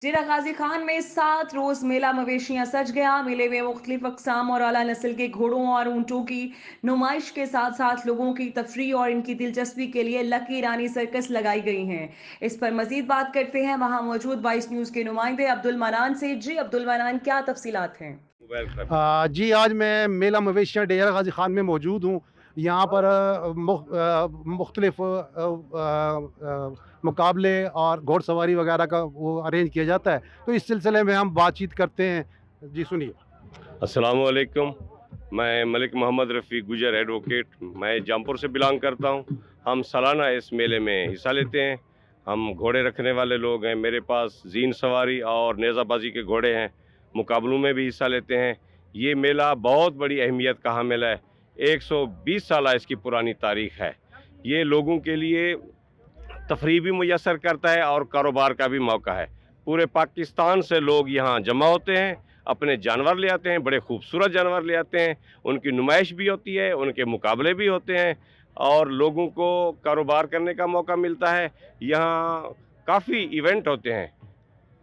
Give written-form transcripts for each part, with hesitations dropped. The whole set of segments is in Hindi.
डेरा गाजी खान में 7 रोज मेला मवेशियां सज गया। मेले में मुख्तलिफ अकसाम और आला नस्ल के घोड़ों और ऊंटों की नुमाइश के साथ साथ लोगों की तफरी और इनकी दिलचस्पी के लिए लकी रानी सर्कस लगाई गई हैं। इस पर मजीद बात करते हैं वहां मौजूद 22 न्यूज के नुमाइंदे अब्दुल मनान से। जी अब्दुल मनान, क्या तफसीलात हैं? जी, आज मैं मेला मवेशियाँ डेरा गाज़ी ख़ान में मौजूद हूँ। यहाँ पर मुख्तलिफ़ मुकाबले और घोड़सवारी वगैरह का वो अरेंज किया जाता है। तो इस सिलसिले में हम बातचीत करते हैं। जी, सुनिए। अस्सलाम वालेकुम। मैं मलिक मोहम्मद रफ़ी गुजर एडवोकेट, मैं जौनपुर से बिलॉन्ग करता हूँ। हम सालाना इस मेले में हिस्सा लेते हैं। हम घोड़े रखने वाले लोग हैं। मेरे पास ज़ीन सवारी और नेज़ाबाजी के घोड़े हैं। मुकाबलों में भी हिस्सा लेते हैं। ये मेला बहुत बड़ी अहमियत का हामिल है। 120 साल इसकी पुरानी तारीख़ है। ये लोगों के लिए तफरीह भी मुयस्सर करता है और कारोबार का भी मौका है। पूरे पाकिस्तान से लोग यहाँ जमा होते हैं, अपने जानवर ले आते हैं, बड़े खूबसूरत जानवर ले आते हैं। उनकी नुमाइश भी होती है, उनके मुकाबले भी होते हैं और लोगों को कारोबार करने का मौका मिलता है। यहाँ काफ़ी इवेंट होते हैं,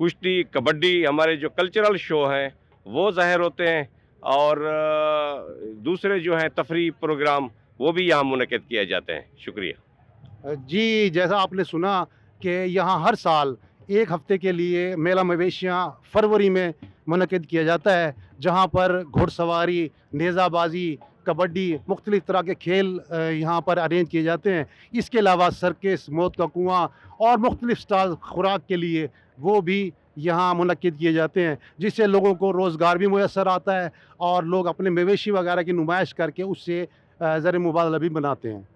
कुश्ती, कबड्डी, हमारे जो कल्चरल शो हैं वो ज़ाहिर होते हैं और दूसरे जो हैं तफरीह प्रोग्राम वो भी यहाँ मुनक़िद किए जाते हैं। शुक्रिया। जी, जैसा आपने सुना कि यहाँ हर साल 1 हफ़्ते के लिए मेला मवेशियाँ फरवरी में मुनक़िद किया जाता है, जहाँ पर घुड़सवारी, नेज़ाबाज़ी, कबड्डी, मुख्तलिफ़ तरह के खेल यहाँ पर अरेंज किए जाते हैं। इसके अलावा सर्कस, मौत का कुआँ और मुख्तलिफ़ स्टॉल खुराक के लिए वो भी यहाँ मुनक़िद किए जाते हैं, जिससे लोगों को रोज़गार भी मुयस्सर आता है और लोग अपने मवेशी वगैरह की नुमाइश करके उससे ज़र मुबादला भी बनाते हैं।